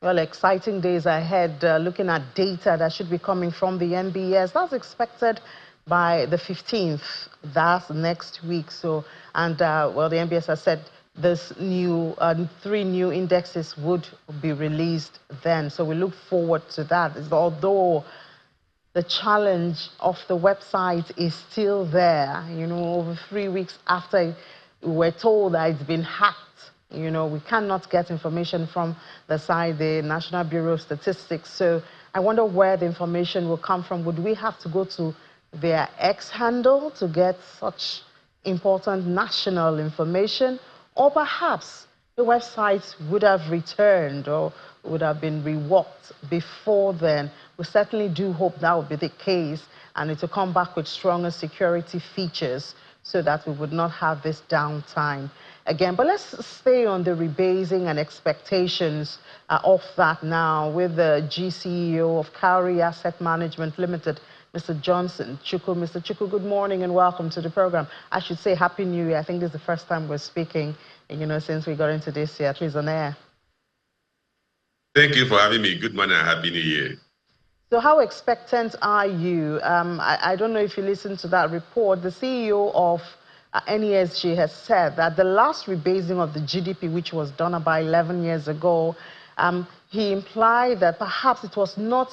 Well, exciting days ahead, looking at data that should be coming from the NBS. That's expected by the 15th. That's next week. So, well, the NBS has said this new, 3 new indexes would be released then. So we look forward to that. Although the challenge of the website is still there, over 3 weeks after we were told that it's been hacked. We cannot get information from the side, the National Bureau of Statistics. So I wonder where the information will come from. Would we have to go to their X handle to get such important national information? Or perhaps the website would have returned or would have been reworked before then. We certainly do hope that would be the case and it will come back with stronger security features so that we would not have this downtime again. But let's stay on the rebasing and expectations of that now with the GCEO of Cowrie Asset Management Limited, Mr. Johnson Chukwu. Mr. Chukwu, good morning and welcome to the program. I should say Happy New Year. I think this is the first time we're speaking, since we got into this year, at least on air. Thank you for having me. Good morning and Happy New Year. So how expectant are you? I don't know if you listened to that report. The CEO of NESG has said that the last rebasing of the GDP, which was done about 11 years ago, he implied that perhaps it was not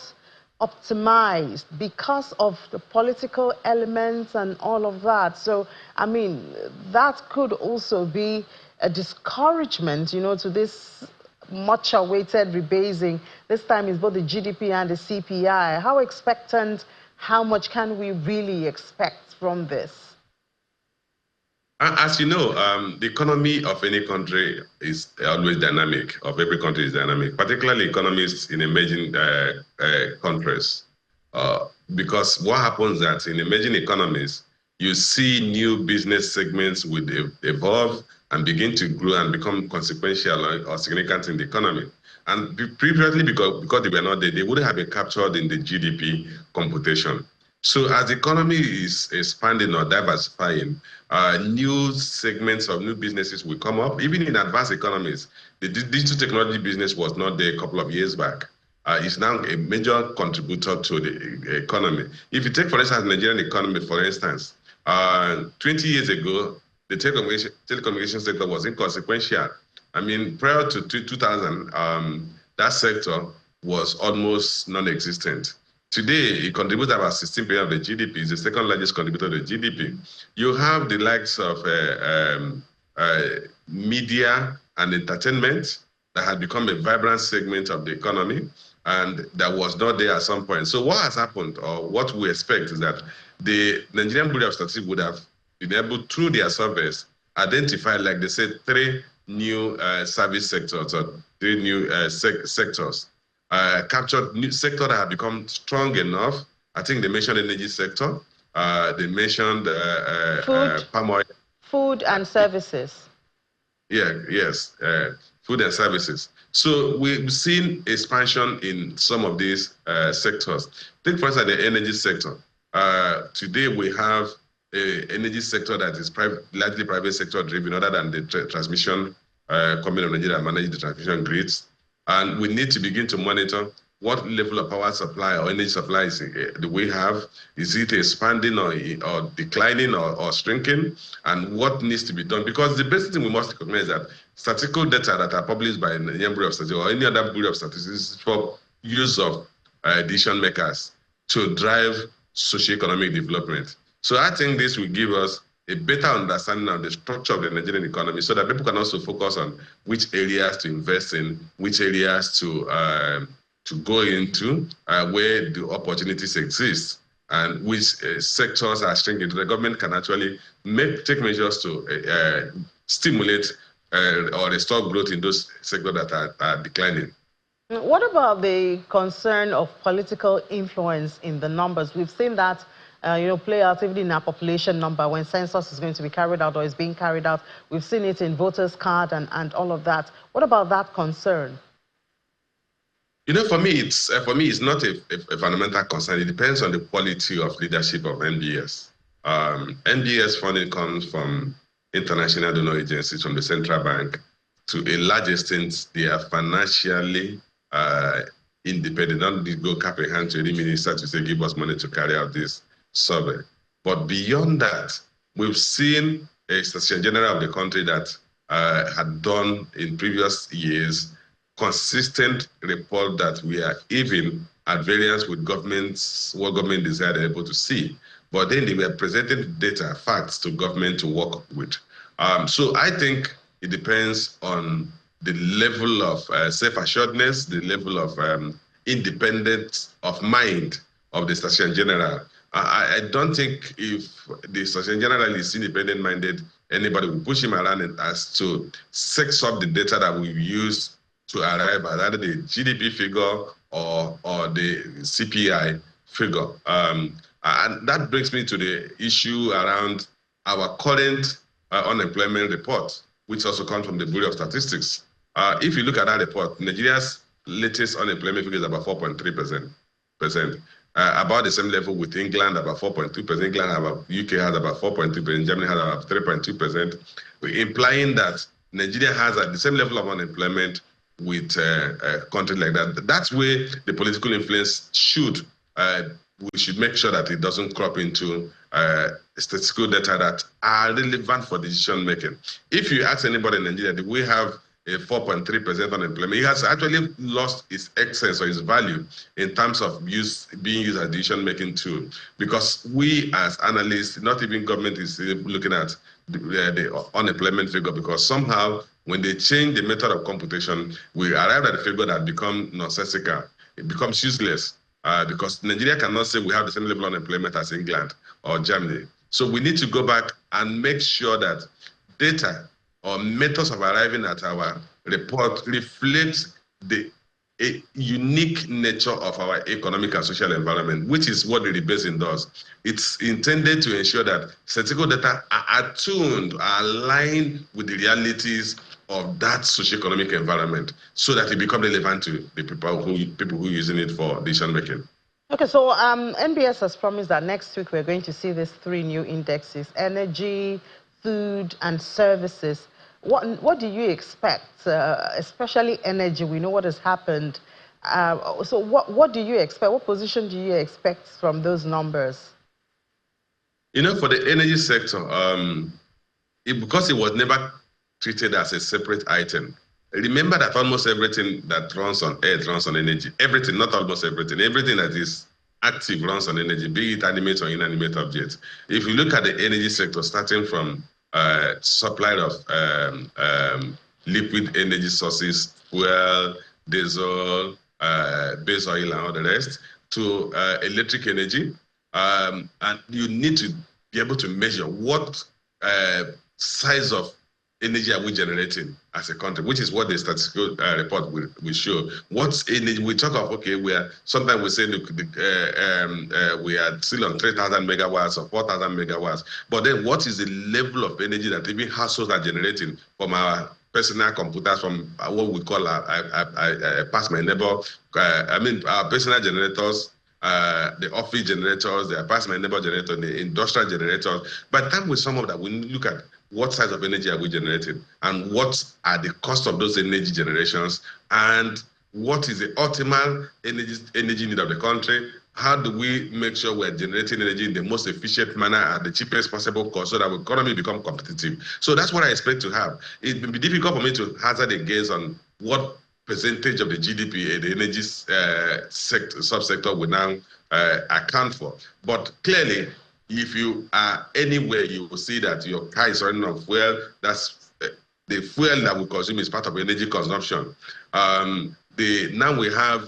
optimized because of the political elements and all of that. So, I mean, that could also be a discouragement, to this much awaited rebasing. This time is both the GDP and the CPI. How expectant, how much can we really expect from this? As you know, the economy of any country is always dynamic, of every country is dynamic, particularly economies in emerging countries. Because what happens that in emerging economies, you see new business segments will evolve and begin to grow and become consequential or significant in the economy. And previously, because they were not there, they wouldn't have been captured in the GDP computation. So as the economy is expanding or diversifying, new segments of new businesses will come up. Even in advanced economies, the digital technology business was not there a couple of years back. It's now a major contributor to the economy. If you take, for instance, the Nigerian economy, for instance, 20 years ago, the telecommunication sector was inconsequential. I mean, prior to 2000, that sector was almost non-existent. Today, it contributes about 16% of the GDP. It's the second largest contributor to the GDP. You have the likes of media and entertainment that had become a vibrant segment of the economy, and that was not there at some point. So what has happened, or what we expect, is that the Nigerian Bureau of Statistics would have been able, through their surveys, identify, like they said, 3 new service sectors or 3 new sectors. Captured new sectors that have become strong enough. I think they mentioned energy sector. They mentioned palm oil. Food and services. Yes, food and services. So we've seen expansion in some of these sectors. Take, for instance, the energy sector. Today we have an energy sector that is largely private sector driven, other than the transmission company of Nigeria managing the transmission grids. And we need to begin to monitor what level of power supply or energy supply do we have. Is it expanding or declining or shrinking? And what needs to be done? Because the basic thing we must recognize is that statistical data that are published by the Nigerian Bureau of Statistics or any other Bureau of Statistics is for use of decision makers to drive socioeconomic development. So I think this will give us a better understanding of the structure of the Nigerian economy so that people can also focus on which areas to invest in, which areas to go into, where the opportunities exist, and which sectors are shrinking. The government can actually take measures to stimulate or restore growth in those sectors that are declining. What about the concern of political influence in the numbers? We've seen that play out even in our population number when census is going to be carried out or is being carried out. We've seen it in voters' card and all of that. What about that concern? For me, it's not a fundamental concern. It depends on the quality of leadership of NBS. NBS funding comes from international donor agencies, from the central bank. To a large extent, they are financially independent. Don't go cap a hand to any minister to say, give us money to carry out this survey. But beyond that, we've seen a Secretary General of the country that had done in previous years consistent report that we are even at variance with governments, what government desired able to see. But then they were presenting data, facts to government to work with. So I think it depends on the level of self-assuredness, the level of independence of mind of the Station General. I don't think if the Station General is independent-minded, anybody will push him around and ask to sex up the data that we've used to arrive at either the GDP figure or the CPI figure. And that brings me to the issue around our current unemployment report, which also comes from the Bureau of Statistics. If you look at that report, Nigeria's latest unemployment figure is about 4.3%. About the same level with England, about 4.2%. England, UK has about 4.2%. Germany has about 3.2%, implying that Nigeria has at the same level of unemployment with a country like that. That's where the political influence should. We should make sure that it doesn't crop into statistical data that are relevant for decision making. If you ask anybody in Nigeria, do we have a 4.3% unemployment? It has actually lost its essence or its value in terms of being used as a decision-making tool. Because we as analysts, not even government is looking at the unemployment figure, because somehow when they change the method of computation, we arrive at a figure that becomes nonsensical. It becomes useless because Nigeria cannot say we have the same level of unemployment as England or Germany. So we need to go back and make sure that data or methods of arriving at our report reflects the unique nature of our economic and social environment, which is what the rebasing does. It's intended to ensure that statistical data are attuned, are aligned with the realities of that socioeconomic environment so that it becomes relevant to the people who are using it for decision making. Okay, so NBS has promised that next week we're going to see these 3 new indexes: energy, food, and services. What do you expect, especially energy? We know what has happened. So what do you expect? What position do you expect from those numbers? You know, for the energy sector, because it was never treated as a separate item, remember that almost everything that runs on earth runs on energy. Everything, not almost everything, everything that is active runs on energy, be it animate or inanimate objects. If you look at the energy sector, starting from supply of liquid energy sources, fuel, diesel, base oil, and all the rest, to electric energy, and you need to be able to measure what size of energy are we generating as a country, which is what the statistical report will show. What's energy? We talk of, okay, sometimes we say we are still on 3,000 megawatts or 4,000 megawatts, but then what is the level of energy that even households are generating from our personal computers, from what we call pass my neighbor, our personal generators, the office generators, the pass my neighbor generator, the industrial generators. By the time we sum up that, we look at what size of energy are we generating, and what are the cost of those energy generations, and what is the optimal energy need of the country. How do we make sure we're generating energy in the most efficient manner at the cheapest possible cost so that the economy become competitive? So that's what I expect to have. It will be difficult for me to hazard a guess on what percentage of the GDP the energy subsector will now account for. But clearly, if you are anywhere, you will see that your car is running on fuel. That's the fuel that we consume is part of energy consumption. Now we have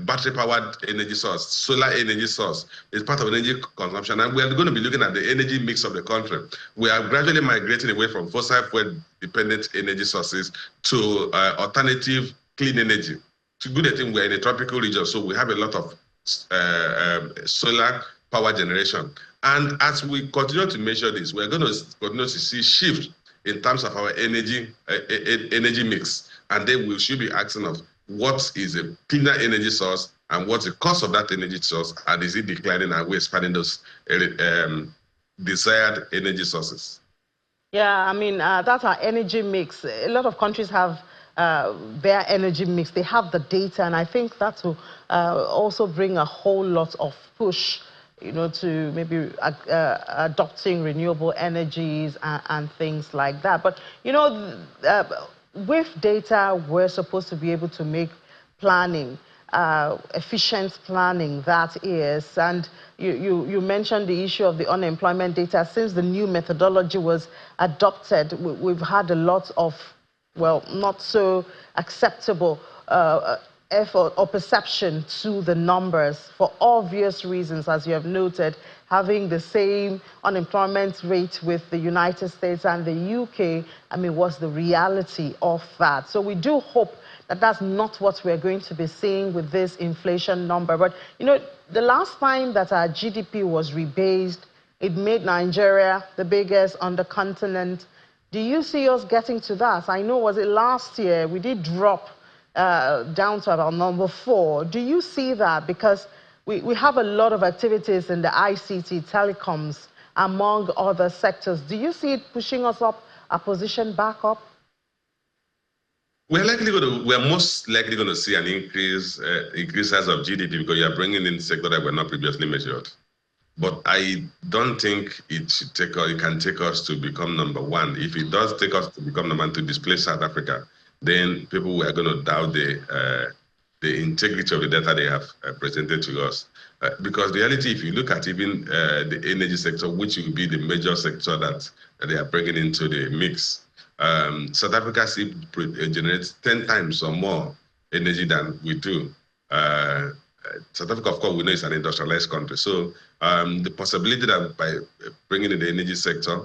battery-powered energy source, solar energy source is part of energy consumption, and we are going to be looking at the energy mix of the country. We are gradually migrating away from fossil fuel-dependent energy sources to alternative clean energy. To good thing, we're in a tropical region, so we have a lot of solar power generation. And as we continue to measure this, we're going to continue to see shift in terms of our energy mix. And then we should be asking of what is a cleaner energy source and what's the cost of that energy source, and is it declining, and we're expanding those desired energy sources. Yeah, I mean, that's our energy mix. A lot of countries have their energy mix. They have the data, and I think that will also bring a whole lot of push, you know, to maybe adopting renewable energies and things like that. But, you know, with data, we're supposed to be able to make planning, efficient planning, that is. And you mentioned the issue of the unemployment data. Since the new methodology was adopted, we've had a lot of, well, not so acceptable effort or perception to the numbers for obvious reasons, as you have noted. Having the same unemployment rate with the United States and the UK, I mean, was the reality of that. So we do hope that that's not what we're going to be seeing with this inflation number. But, you know, the last time that our GDP was rebased, it made Nigeria the biggest on the continent. Do you see us getting to that? I know, was it last year, we did drop down to about number 4. Do you see that? Because we have a lot of activities in the ICT, telecoms, among other sectors. Do you see it pushing us up, our position back up? We're most likely going to see an increase size of GDP because you are bringing in sectors that were not previously measured. But I don't think it can take us to become number 1. If it does take us to become number 1 to displace South Africa, then people are going to doubt the integrity of the data they have presented to us. Because the reality, if you look at even the energy sector, which will be the major sector that they are bringing into the mix, South Africa generates 10 times or more energy than we do. South Africa, of course, we know is an industrialized country. So the possibility that by bringing in the energy sector,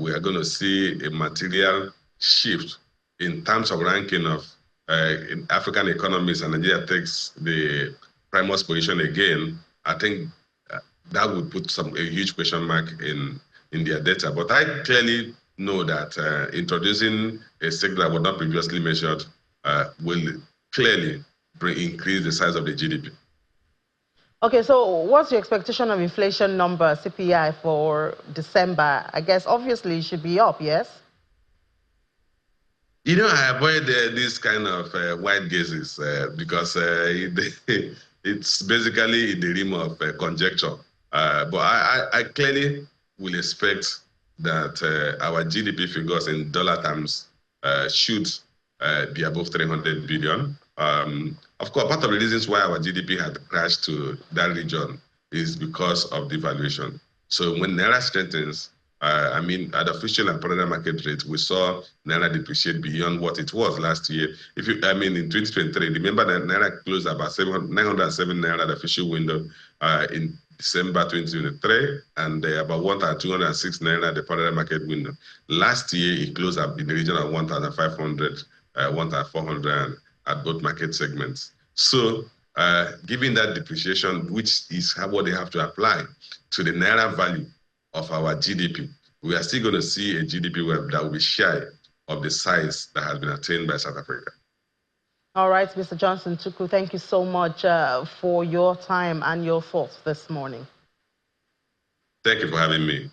we are going to see a material shift in terms of ranking of in African economies, and Nigeria takes the primus position again, I think that would put a huge question mark in their data. But I clearly know that introducing a sector that was not previously measured will clearly increase the size of the GDP. Okay, so what's your expectation of inflation number, CPI, for December? I guess obviously it should be up, yes? You know, I avoid these kind of wide gazes because it's basically in the realm of conjecture. But I clearly will expect that our GDP figures in dollar terms should be above 300 billion. Of course, part of the reasons why our GDP had crashed to that region is because of devaluation. So when Naira strengthens, I mean, at official and parallel market rate, we saw Naira depreciate beyond what it was last year. In 2023, remember that Naira closed about 907 Naira at the official window in December 2023, and about 1,206 Naira at the parallel market window. Last year, it closed up in the region of 1,500, 1,400 at both market segments. So, given that depreciation, which is what they have to apply to the Naira value of our GDP, we are still going to see a GDP that will be shy of the size that has been attained by South Africa. All right, Mr. Johnson Chukwu, thank you so much for your time and your thoughts this morning. Thank you for having me.